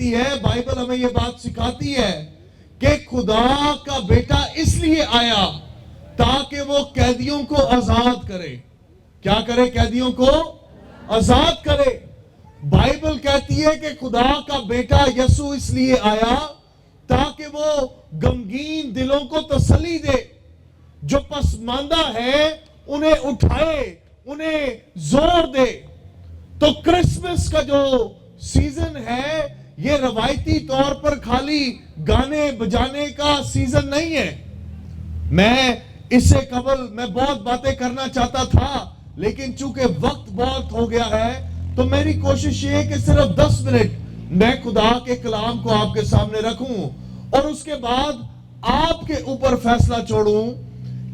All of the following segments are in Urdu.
کہتی ہے، بائبل ہمیں یہ بات سکھاتی ہے کہ خدا کا بیٹا اس لیے آیا تاکہ وہ قیدیوں کو آزاد کرے۔ کیا کرے؟ قیدیوں کو آزاد کرے۔ بائبل کہتی ہے کہ خدا کا بیٹا یسوع اس لیے آیا تاکہ وہ غمگین دلوں کو تسلی دے، جو پسماندہ ہے انہیں اٹھائے، انہیں زور دے۔ تو کرسمس کا جو سیزن ہے یہ روایتی طور پر خالی گانے بجانے کا سیزن نہیں ہے۔ میں اس سے قبل میں بہت باتیں کرنا چاہتا تھا، لیکن چونکہ وقت بہت ہو گیا ہے تو میری کوشش یہ ہے کہ صرف 10 منٹ میں خدا کے کلام کو آپ کے سامنے رکھوں اور اس کے بعد آپ کے اوپر فیصلہ چھوڑوں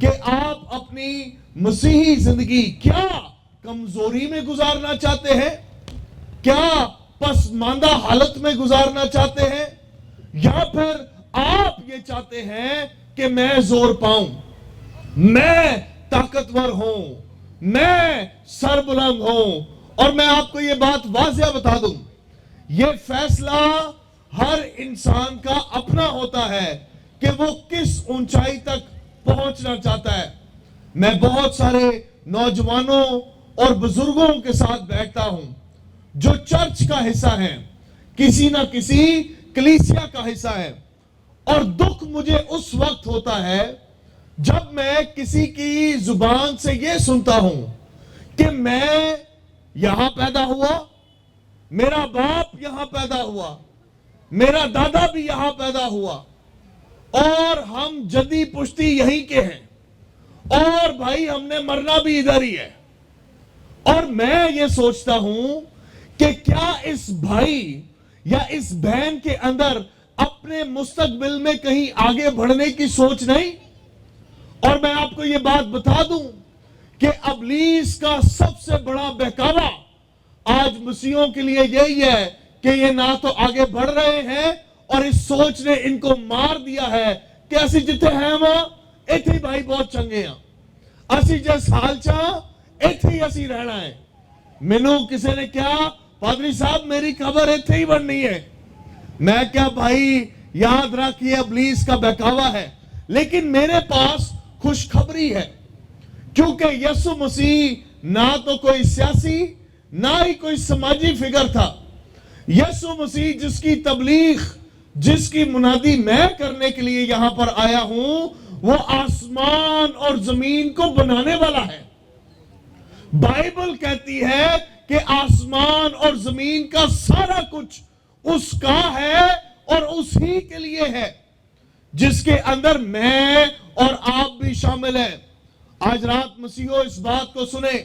کہ آپ اپنی مسیحی زندگی کیا کمزوری میں گزارنا چاہتے ہیں، کیا پسماندہ حالت میں گزارنا چاہتے ہیں، یا پھر آپ یہ چاہتے ہیں کہ میں زور پاؤں، میں طاقتور ہوں، میں سربلند ہوں۔ اور میں آپ کو یہ بات واضح بتا دوں، یہ فیصلہ ہر انسان کا اپنا ہوتا ہے کہ وہ کس اونچائی تک پہنچنا چاہتا ہے۔ میں بہت سارے نوجوانوں اور بزرگوں کے ساتھ بیٹھتا ہوں جو چرچ کا حصہ ہیں، کسی نہ کسی کلیسیا کا حصہ ہے، اور دکھ مجھے اس وقت ہوتا ہے جب میں کسی کی زبان سے یہ سنتا ہوں کہ میں یہاں پیدا ہوا، میرا باپ یہاں پیدا ہوا، میرا دادا بھی یہاں پیدا ہوا، اور ہم جدی پشتی یہیں کے ہیں، اور بھائی ہم نے مرنا بھی ادھر ہی ہے۔ اور میں یہ سوچتا ہوں کہ کیا اس بھائی یا اس بہن کے اندر اپنے مستقبل میں کہیں آگے بڑھنے کی سوچ نہیں؟ اور میں آپ کو یہ بات بتا دوں کہ ابلیس کا سب سے بڑا بہکاوا آج مسیحوں کے لیے یہی ہے کہ یہ نہ تو آگے بڑھ رہے ہیں، اور اس سوچ نے ان کو مار دیا ہے کہ اسی جتے ہیں وہاں ایتھی بھائی بہت چنگے ہیں، اسی جس حال چاہ ایتھی اسی رہنا ہے۔ منو کسی نے کیا پادری صاحب میری خبر ایتھی ہی بننی ہے، میں کیا بھائی یاد رکھیے ابلیس کا بہکاوا ہے، لیکن میرے پاس خوشخبری ہے، کیونکہ یسوع مسیح نہ تو کوئی سیاسی نہ ہی کوئی سماجی فگر تھا۔ یسوع مسیح جس کی تبلیغ، جس کی منادی میں کرنے کے لیے یہاں پر آیا ہوں، وہ آسمان اور زمین کو بنانے والا ہے۔ بائبل کہتی ہے کہ آسمان اور زمین کا سارا کچھ اس کا ہے اور اسی کے لیے ہے، جس کے اندر میں اور آپ بھی شامل ہیں۔ آج رات مسیحوں اس بات کو سنیں،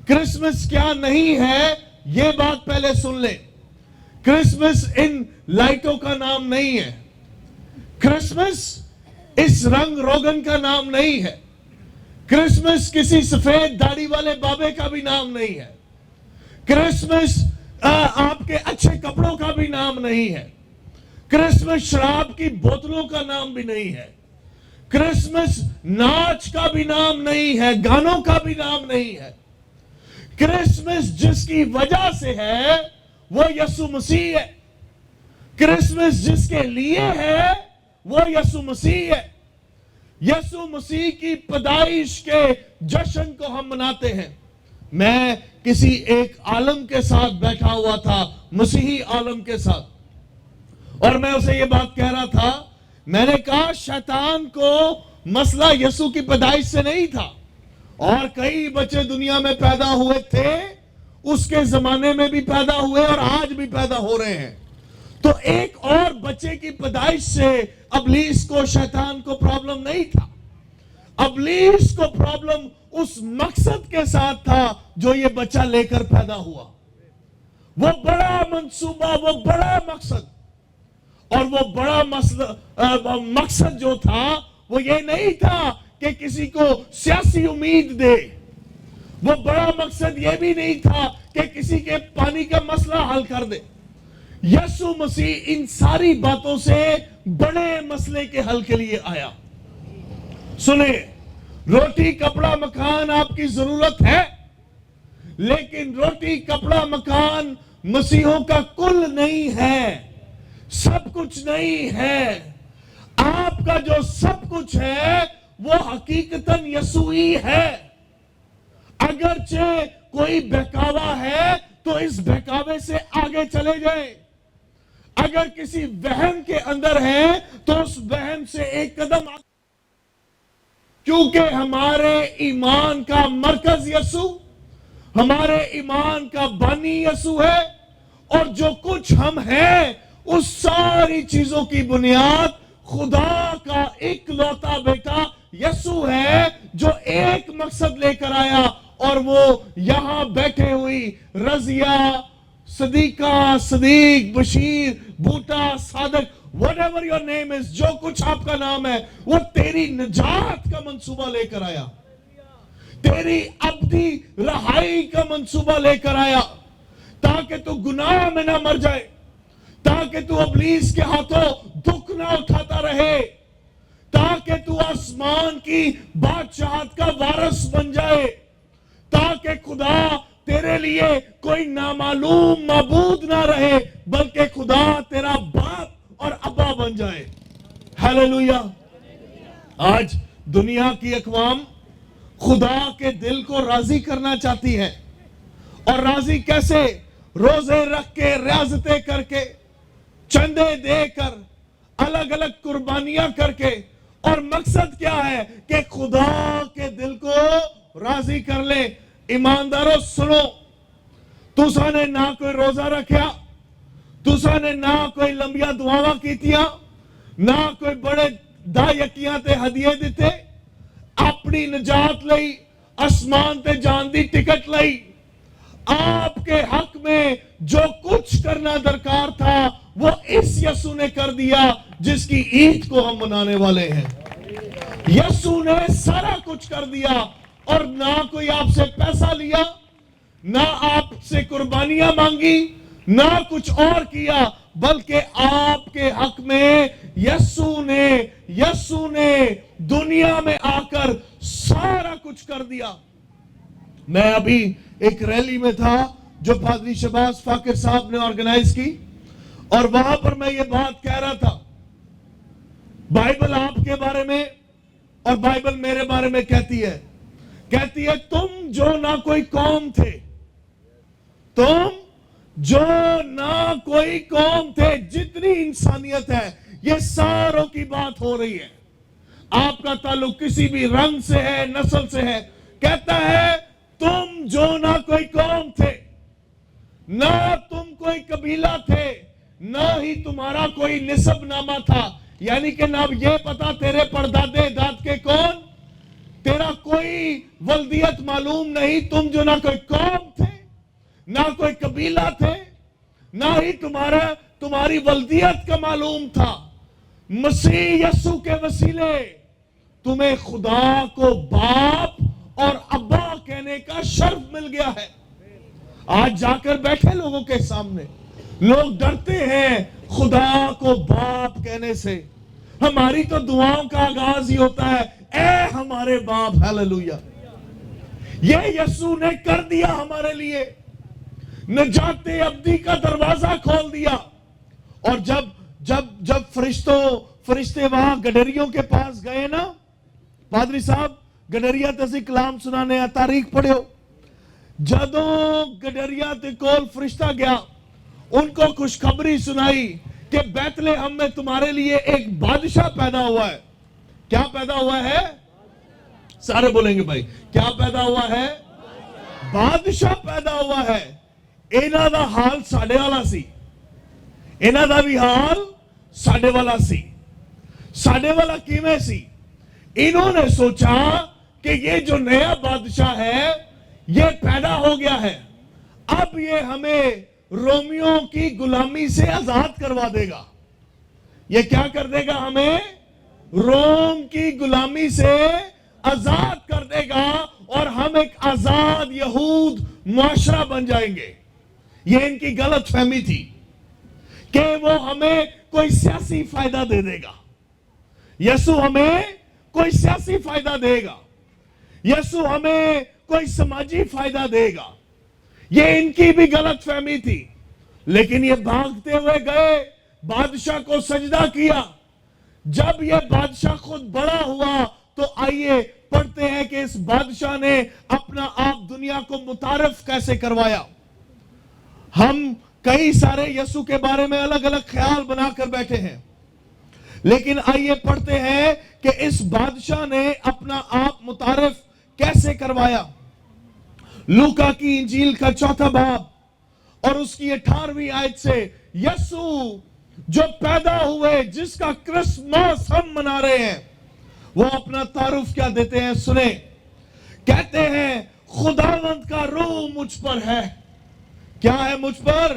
کرسمس کیا نہیں ہے یہ بات پہلے سن لیں۔ کرسمس ان لائٹوں کا نام نہیں ہے، کرسمس اس رنگ روگن کا نام نہیں ہے، کرسمس کسی سفید داڑھی والے بابے کا بھی نام نہیں ہے، کرسمس آپ کے اچھے کپڑوں کا بھی نام نہیں ہے، کرسمس شراب کی بوتلوں کا نام بھی نہیں ہے، کرسمس ناچ کا بھی نام نہیں ہے، گانوں کا بھی نام نہیں ہے۔ کرسمس جس کی وجہ سے ہے وہ یسوع مسیح ہے، کرسمس جس کے لیے ہے وہ یسوع مسیح ہے۔ یسوع مسیح کی پیدائش کے جشن کو ہم مناتے ہیں۔ میں کسی ایک عالم کے ساتھ بیٹھا ہوا تھا، مسیحی عالم کے ساتھ، اور میں اسے یہ بات کہہ رہا تھا، میں نے کہا شیطان کو مسئلہ یسوع کی پیدائش سے نہیں تھا، اور کئی بچے دنیا میں پیدا ہوئے تھے، اس کے زمانے میں بھی پیدا ہوئے اور آج بھی پیدا ہو رہے ہیں۔ تو ایک اور بچے کی پیدائش سے ابلیس کو، شیطان کو پرابلم نہیں تھا۔ ابلیس کو پرابلم اس مقصد کے ساتھ تھا جو یہ بچہ لے کر پیدا ہوا۔ وہ بڑا منصوبہ، وہ بڑا مقصد، اور وہ بڑا مقصد جو تھا وہ یہ نہیں تھا کہ کسی کو سیاسی امید دے، وہ بڑا مقصد یہ بھی نہیں تھا کہ کسی کے پانی کا مسئلہ حل کر دے۔ یسوع مسیح ان ساری باتوں سے بڑے مسئلے کے حل کے لیے آیا۔ سنیں، روٹی کپڑا مکان آپ کی ضرورت ہے، لیکن روٹی کپڑا مکان مسیحوں کا کل نہیں ہے۔ سب کچھ نہیں ہے. آپ کا جو سب کچھ ہے وہ حقیقتاً یسوع ہی ہے. اگرچہ کوئی بہکاوا ہے تو اس بہکاوے سے آگے چلے جائیں. اگر کسی وہم کے اندر ہے تو اس وہم سے ایک قدم آگے، کیونکہ ہمارے ایمان کا مرکز یسوع، ہمارے ایمان کا بانی یسوع ہے. اور جو کچھ ہم ہیں اس ساری چیزوں کی بنیاد خدا کا اکلوتا بیٹا یسوع ہے، جو ایک مقصد لے کر آیا، اور وہ یہاں بیٹھے ہوئی رضیہ، صدیقہ، صدیق، بشیر، بوٹا، صادق، whatever your name is، جو کچھ آپ کا نام ہے، وہ تیری نجات کا منصوبہ لے کر آیا، تیری ابدی رہائی کا منصوبہ لے کر آیا، تاکہ تو گناہ میں نہ مر جائے، تاکہ تو ابلیس کے ہاتھوں دکھ نہ اٹھاتا رہے، تاکہ تو آسمان کی بادشاہت کا وارث بن جائے، تاکہ خدا تیرے لیے کوئی نامعلوم معبود نہ رہے، بلکہ خدا تیرا باپ اور ابا بن جائے. ہیلیلویا. آج دنیا کی اقوام خدا کے دل کو راضی کرنا چاہتی ہے. اور راضی کیسے؟ روزے رکھ کے، ریاضتیں کر کے، چندے دے کر، الگ الگ قربانیاں کر کے. اور مقصد کیا ہے؟ کہ خدا کے دل کو راضی کر لے. ایمانداروں سنو، تسا نے نہ کوئی روزہ رکھیا، تسا نے نہ کوئی لمبیا دعاواں کیتیاں، نہ کوئی بڑے دا یکیاں تے ہدیے دیتے، اپنی نجات لئی آسمان تے جان دی ٹکٹ لئی. آپ کے حق میں جو کچھ کرنا درکار تھا وہ اس یسوع نے کر دیا جس کی عید کو ہم منانے والے ہیں. یسوع نے سارا کچھ کر دیا، اور نہ کوئی آپ سے پیسہ لیا، نہ آپ سے قربانیاں مانگی، نہ کچھ اور کیا، بلکہ آپ کے حق میں یسوع نے دنیا میں آ کر سارا کچھ کر دیا. میں ابھی ایک ریلی میں تھا جو پادری شہباز فاقر صاحب نے آرگنائز کی، اور وہاں پر میں یہ بات کہہ رہا تھا، بائبل آپ کے بارے میں اور بائبل میرے بارے میں کہتی ہے تم جو نہ کوئی قوم تھے، تم جو نہ کوئی قوم تھے، جتنی انسانیت ہے یہ ساروں کی بات ہو رہی ہے. آپ کا تعلق کسی بھی رنگ سے ہے، نسل سے ہے. کہتا ہے تم جو نہ کوئی قوم تھے، نہ تم کوئی قبیلہ تھے، نہ ہی تمہارا کوئی نسب نامہ تھا. یعنی کہ نہ یہ پتا تیرے پردادے داد کے کون، تیرا کوئی ولدیت معلوم نہیں. تم جو نہ کوئی قوم تھے، نہ کوئی قبیلہ تھے، نہ ہی تمہاری ولدیت کا معلوم تھا. مسیح یسوع کے وسیلے تمہیں خدا کو باپ اور ابا کہنے کا شرف مل گیا ہے. آج جا کر بیٹھے لوگوں کے سامنے لوگ ڈرتے ہیں خدا کو باپ کہنے سے. ہماری تو دعاؤں کا آغاز ہی ہوتا ہے، اے ہمارے باپ. ہیلیلویا. یہ یسوع نے کر دیا ہمارے لیے، نجات ابدی کا دروازہ کھول دیا. اور جب فرشتے وہاں گڈریوں کے پاس گئے نا، پادری صاحب گڈریا تسی کلام سنانے تاریخ پڑھے ہو، جدوں گڈریا تے کول فرشتہ گیا، ان کو خوشخبری سنائی کہ بیت لحم میں تمہارے لیے ایک بادشاہ پیدا ہوا ہے. کیا پیدا ہوا ہے؟ سارے بولیں گے بھائی، کیا پیدا ہوا ہے؟ بادشاہ پیدا ہوا ہے. اینا دا حال ساڑے والا سی، اینا دا بھی حال ساڑے والا سی. ساڑے والا کیمیں سی؟ انہوں نے سوچا کہ یہ جو نیا بادشاہ ہے یہ پیدا ہو گیا ہے، اب یہ ہمیں رومیوں کی غلامی سے آزاد کروا دے گا. یہ کیا کر دے گا؟ ہمیں روم کی غلامی سے آزاد کر دے گا، اور ہم ایک آزاد یہود معاشرہ بن جائیں گے. یہ ان کی غلط فہمی تھی کہ وہ ہمیں کوئی سیاسی فائدہ دے دے گا. یسوع ہمیں کوئی سیاسی فائدہ دے گا، یسوع ہمیں کوئی سماجی فائدہ دے گا. یہ ان کی بھی غلط فہمی تھی. لیکن یہ بھاگتے ہوئے گئے بادشاہ کو سجدہ کیا. جب یہ بادشاہ خود بڑا ہوا تو آئیے پڑھتے ہیں کہ اس بادشاہ نے اپنا آپ دنیا کو متعارف کیسے کروایا. ہم کئی سارے یسوع کے بارے میں الگ الگ خیال بنا کر بیٹھے ہیں، لیکن آئیے پڑھتے ہیں کہ اس بادشاہ نے اپنا آپ متعارف کیسے کروایا. لوکا کی انجیل کا 4 باب اور اس کی 18ویں آیت سے یسوع جو پیدا ہوئے، جس کا کرسمس ہم منا رہے ہیں، وہ اپنا تعارف کیا دیتے ہیں، سنیں. کہتے ہیں خداوند کا روح مجھ پر ہے. کیا ہے مجھ پر؟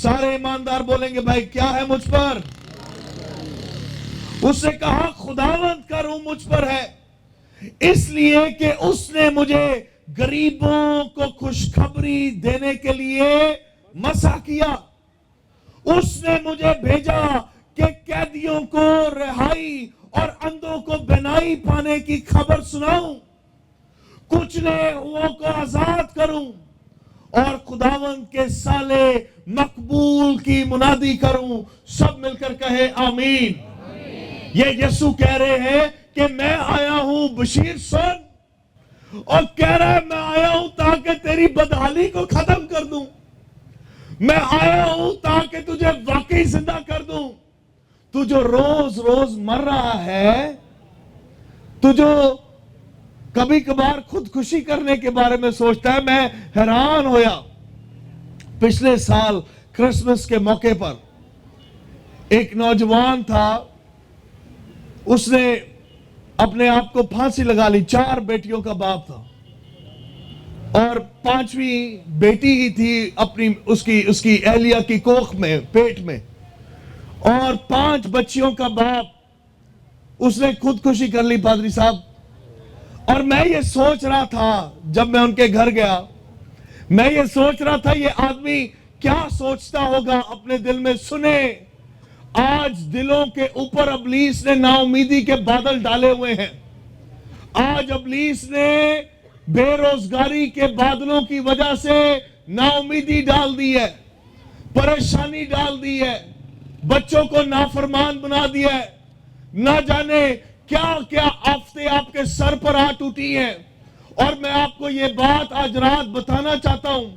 سارے ایماندار بولیں گے بھائی کیا ہے مجھ پر؟ اس نے کہا خداوند کا روح مجھ پر ہے اس لیے کہ اس نے مجھے غریبوں کو خوشخبری دینے کے لیے مسح کیا. اس نے مجھے بھیجا کہ قیدیوں کو رہائی اور اندھوں کو بینائی پانے کی خبر سناؤں، کچلے ہوئوں کو آزاد کروں، اور خداوند کے سالے مقبول کی منادی کروں. سب مل کر کہے آمین. یہ یسوع کہہ رہے ہیں کہ میں آیا ہوں بشیر سن، اور کہہ رہا ہے میں آیا ہوں تاکہ تیری بدحالی کو ختم کر دوں. میں آیا ہوں تاکہ تجھے واقعی زندہ کر دوں. تو جو روز روز مر رہا ہے، تو جو کبھی کبھار خودکشی کرنے کے بارے میں سوچتا ہے. میں حیران ہویا پچھلے سال کرسمس کے موقع پر ایک نوجوان تھا، اس نے اپنے آپ کو پھانسی لگا لی. 4 بیٹیوں کا باپ تھا اور 5ویں بیٹی ہی تھی اپنی اس کی اہلیہ کی کوکھ میں، پیٹ میں، اور 5 بچیوں کا باپ. اس نے خودکشی کر لی پادری صاحب. اور میں یہ سوچ رہا تھا جب میں ان کے گھر گیا، میں یہ سوچ رہا تھا یہ آدمی کیا سوچتا ہوگا اپنے دل میں. سنیں، آج دلوں کے اوپر ابلیس نے نا امیدی کے بادل ڈالے ہوئے ہیں. آج ابلیس نے بے روزگاری کے بادلوں کی وجہ سے نا امیدی ڈال دی ہے، پریشانی ڈال دی ہے، بچوں کو نافرمان بنا دیا ہے. نہ جانے کیا کیا آفتیں آپ کے سر پر آ ٹوٹی ہیں. اور میں آپ کو یہ بات آج رات بتانا چاہتا ہوں،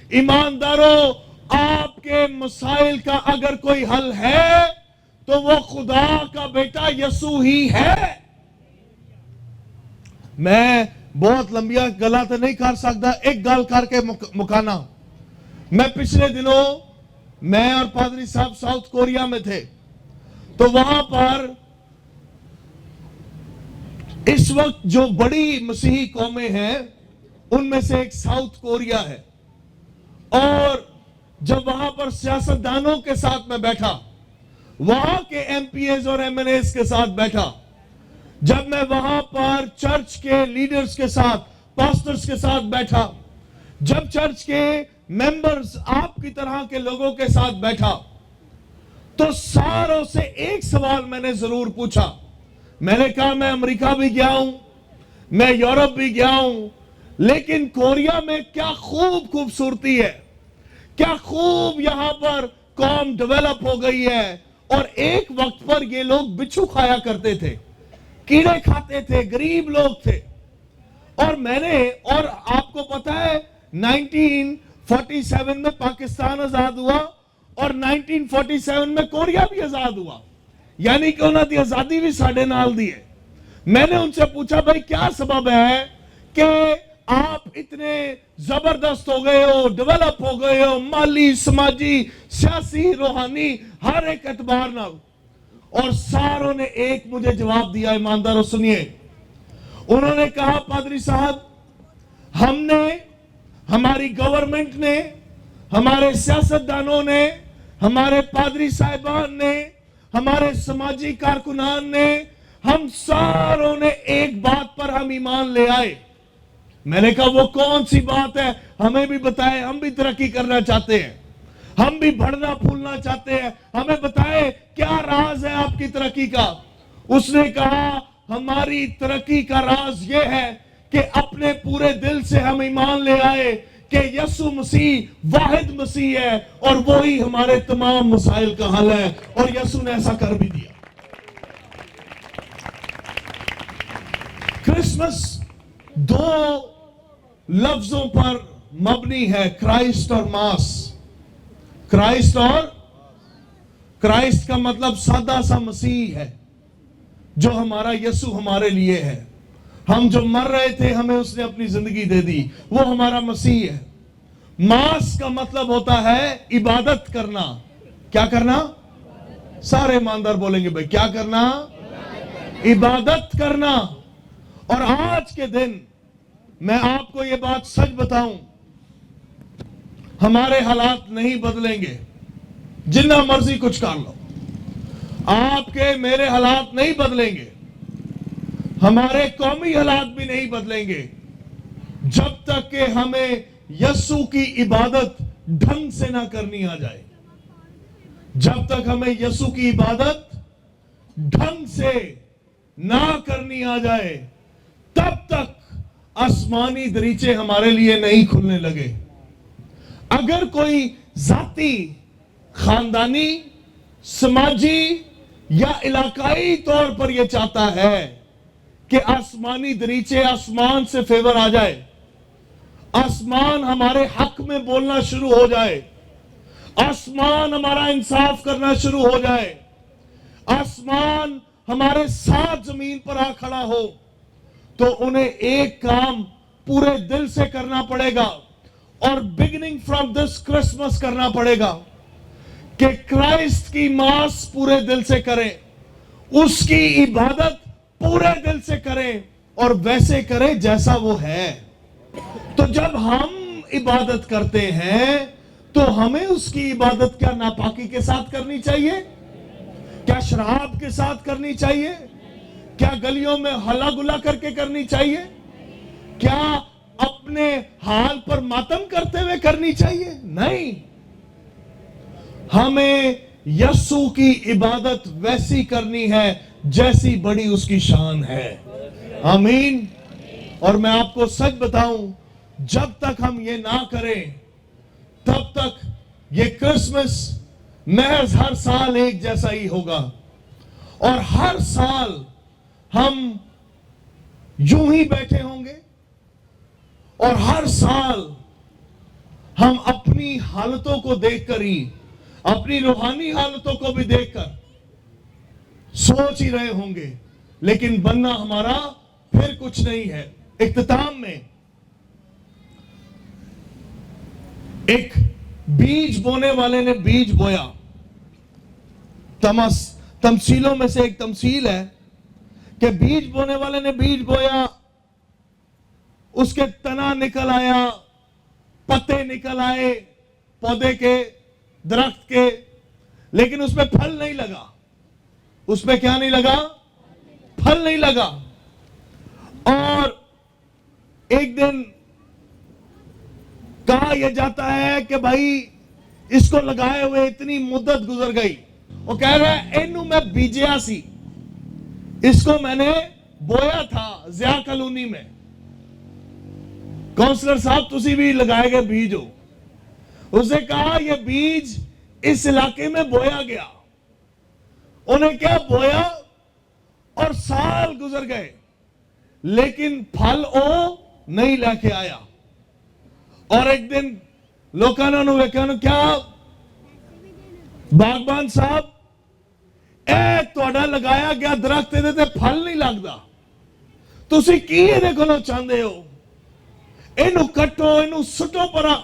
ایمانداروں، آپ کے مسائل کا اگر کوئی حل ہے تو وہ خدا کا بیٹا یسوع ہی ہے. میں بہت لمبیا گلا تو نہیں کر سکتا، ایک گل کر کے مکانا. میں پچھلے دنوں میں اور پادری صاحب ساؤتھ کوریا میں تھے، تو وہاں پر اس وقت جو بڑی مسیحی قومیں ہیں ان میں سے ایک ساؤتھ کوریا ہے. اور جب وہاں پر سیاستدانوں کے ساتھ میں بیٹھا، وہاں کے ایم پی ایز اور ایم این ایز کے ساتھ بیٹھا، جب میں وہاں پر چرچ کے لیڈرز کے ساتھ، پاسٹرز کے ساتھ بیٹھا، جب چرچ کے ممبرز آپ کی طرح کے لوگوں کے ساتھ بیٹھا، تو ساروں سے ایک سوال میں نے ضرور پوچھا. میں نے کہا میں امریکہ بھی گیا ہوں، میں یورپ بھی گیا ہوں، لیکن کوریا میں کیا خوبصورتی ہے، کیا خوب یہاں پر قوم ڈیولپ ہو گئی ہے. اور ایک وقت پر یہ لوگ بچھو کھایا کرتے تھے، کیڑے کھاتے تھے، غریب لوگ تھے. اور آپ کو پتا ہے 1947 میں پاکستان آزاد ہوا اور 1947 میں کوریا بھی آزاد ہوا، یعنی کہ انہوں نے آزادی بھی ساڑھے نال دی ہے. میں نے ان سے پوچھا بھائی کیا سبب ہے کہ آپ اتنے زبردست ہو گئے ہو، ڈیولپ ہو گئے ہو، مالی، سماجی، سیاسی، روحانی، ہر ایک اعتبار نہ. اور ساروں نے ایک مجھے جواب دیا، ایمانداروں سنیے. انہوں نے کہا پادری صاحب، ہم نے، ہماری گورنمنٹ نے، ہمارے سیاستدانوں نے، ہمارے پادری صاحبان نے، ہمارے سماجی کارکنان نے، ہم ساروں نے ایک بات پر ہم ایمان لے آئے. میں نے کہا وہ کون سی بات ہے، ہمیں بھی بتائے، ہم بھی ترقی کرنا چاہتے ہیں، ہم بھی بڑھنا پھولنا چاہتے ہیں، ہمیں بتائے کیا راز ہے آپ کی ترقی کا. اس نے کہا ہماری ترقی کا راز یہ ہے کہ اپنے پورے دل سے ہم ایمان لے آئے کہ کہ یسوع مسیح واحد مسیح ہے اور وہی ہمارے تمام مسائل کا حل ہے، اور یسوع نے ایسا کر بھی دیا۔ کرسمس دو لفظوں پر مبنی ہے، کرائسٹ اور ماس۔ کرائسٹ اور کرائسٹ کا مطلب سادہ سا مسیح ہے، جو ہمارا یسوع ہمارے لیے ہے۔ ہم جو مر رہے تھے ہمیں اس نے اپنی زندگی دے دی، وہ ہمارا مسیح ہے۔ ماس کا مطلب ہوتا ہے عبادت کرنا۔ کیا کرنا؟ سارے ایماندار بولیں گے بھائی، کیا کرنا؟ عبادت کرنا۔ اور آج کے دن میں آپ کو یہ بات سچ بتاؤں، ہمارے حالات نہیں بدلیں گے، جنہ مرضی کچھ کر لو، آپ کے میرے حالات نہیں بدلیں گے، ہمارے قومی حالات بھی نہیں بدلیں گے، جب تک کہ ہمیں یسوع کی عبادت ڈھنگ سے نہ کرنی آ جائے۔ جب تک ہمیں یسوع کی عبادت ڈھنگ سے نہ کرنی آ جائے، تب تک آسمانی دریچے ہمارے لیے نہیں کھلنے لگے۔ اگر کوئی ذاتی، خاندانی، سماجی یا علاقائی طور پر یہ چاہتا ہے کہ آسمانی دریچے، آسمان سے فیور آ جائے، آسمان ہمارے حق میں بولنا شروع ہو جائے، آسمان ہمارا انصاف کرنا شروع ہو جائے، آسمان ہمارے ساتھ زمین پر آ کھڑا ہو، تو انہیں ایک کام پورے دل سے کرنا پڑے گا، اور بگننگ فرام دس کرسمس کرنا پڑے گا کہ کرائسٹ کی ماس پورے دل سے کریں، اس کی عبادت پورے دل سے کریں، اور ویسے کریں جیسا وہ ہے۔ تو جب ہم عبادت کرتے ہیں تو ہمیں اس کی عبادت کیا ناپاکی کے ساتھ کرنی چاہیے؟ کیا شراب کے ساتھ کرنی چاہیے؟ کیا گلیوں میں ہلا گلا کر کے کرنی چاہیے؟ کیا اپنے حال پر ماتم کرتے ہوئے کرنی چاہیے؟ نہیں، ہمیں یسوع کی عبادت ویسی کرنی ہے جیسی بڑی اس کی شان ہے۔ آمین۔ اور میں آپ کو سچ بتاؤں، جب تک ہم یہ نہ کریں تب تک یہ کرسمس محض ہر سال ایک جیسا ہی ہوگا، اور ہر سال ہم یوں ہی بیٹھے ہوں گے، اور ہر سال ہم اپنی حالتوں کو دیکھ کر ہی، اپنی روحانی حالتوں کو بھی دیکھ کر سوچ ہی رہے ہوں گے، لیکن بننا ہمارا پھر کچھ نہیں ہے۔ اختتام میں ایک بیج بونے والے نے بیج بویا۔ تمثیلوں میں سے ایک تمثیل ہے کہ بیج بونے والے نے بیج بویا، اس کے تنا نکل آیا، پتے نکل آئے پودے کے، درخت کے، لیکن اس میں پھل نہیں لگا۔ اس میں کیا نہیں لگا؟ پھل نہیں لگا۔ اور ایک دن کہا یہ جاتا ہے کہ بھائی اس کو لگائے ہوئے اتنی مدت گزر گئی، وہ کہہ رہا ہے اینو میں بیجیا سی، اس کو میں نے بویا تھا ضیاء کالونی میں۔ کونسلر صاحب تسی بھی لگائے گئے بیج ہو۔ اس نے کہا یہ بیج اس علاقے میں بویا گیا، انہیں کیا بویا، اور سال گزر گئے لیکن پھل او نہیں لے کے آیا۔ اور ایک دن لوکاں نو ویکھیا کیا باغبان صاحب اے تہاڈا لگایا گیا درخت دے تے پھل نہیں لگدا، تسی کی ایدے کولوں چاہندے ہو؟ اینو کٹو، اینو سٹو پرا۔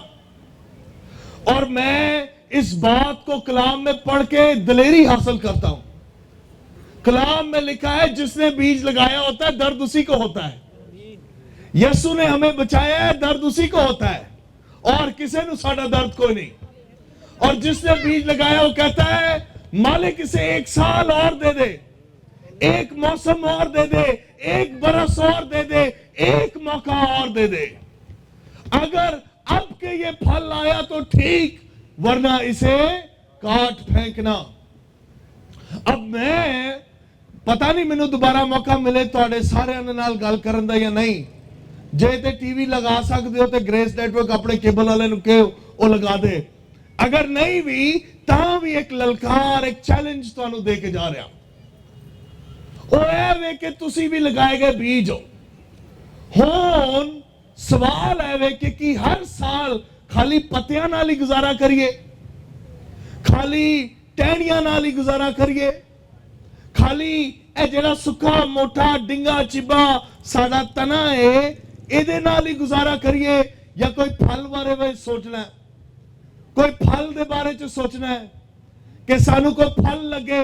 اور میں اس بات کو کلام میں پڑھ کے دلیری حاصل کرتا ہوں۔ کلام میں لکھا ہے جس نے بیج لگایا ہوتا ہے درد اسی کو ہوتا ہے۔ یسوع نے ہمیں بچایا ہے، درد اسی کو ہوتا ہے، اور کسے نو ساڈا درد کوئی نہیں۔ اور جس نے بیج لگایا وہ کہتا ہے مالک اسے ایک سال اور دے دے، ایک موسم اور دے دے، ایک برس اور دے دے، ایک موقع اور دے دے۔ اگر اب کے یہ پھل آیا تو ٹھیک، ورنہ اسے کاٹ پھینکنا۔ اب میں پتہ نہیں مینوں دوبارہ موقع ملے تواڈے سارے نال گل کرن دا یا نہیں، ਜੇ ਤੇ ਟੀਵੀ ਲਗਾ ਸਕਦੇ ਹੋ ਤੇ ਗ੍ਰੇਸ ਨੈਟਵਰਕ ਆਪਣੇ ਕੇਬਲ ਵਾਲੇ ਨੂੰ ਕਹੋ ਉਹ ਲਗਾ ਦੇ। ਅਗਰ ਨਹੀਂ ਵੀ ਤਾਂ ਵੀ ਇੱਕ ਲਲਕਾਰ, ਇੱਕ ਚੈਲੰਜ ਤੁਹਾਨੂੰ ਦੇ ਕੇ ਜਾ ਰਿਹਾ। ਉਹ ਇਹ ਵੇ ਕਿ ਤੁਸੀਂ ਵੀ ਲਗਾਏ ਗਏ ਬੀਜ ਹੋ। ਹੁਣ ਸਵਾਲ ਹੈ ਵੇ ਕਿ ਕੀ ਹਰ ਸਾਲ ਖਾਲੀ ਪੱਤਿਆਂ ਨਾਲ ਹੀ ਗੁਜ਼ਾਰਾ ਕਰੀਏ, ਖਾਲੀ ਟਹਿਣੀਆਂ ਨਾਲ ਹੀ ਗੁਜ਼ਾਰਾ ਕਰੀਏ, ਖਾਲੀ ਇਹ ਜਿਹੜਾ ਸੁੱਕਾ ਮੋਟਾ ਡਿੰਗਾ ਚਿੱਬਾ ਸਾਡਾ ਤਨਾ ਹੈ ਇਹਦੇ ਨਾਲ ਹੀ ਗੁਜ਼ਾਰਾ ਕਰੀਏ, ਜਾਂ ਕੋਈ ਫਲ ਬਾਰੇ ਵਿੱਚ ਸੋਚਣਾ ਹੈ, ਕੋਈ ਫਲ ਦੇ ਬਾਰੇ ਚ ਸੋਚਣਾ ਹੈ ਕਿ ਸਾਨੂੰ ਕੋਈ ਫਲ ਲੱਗੇ,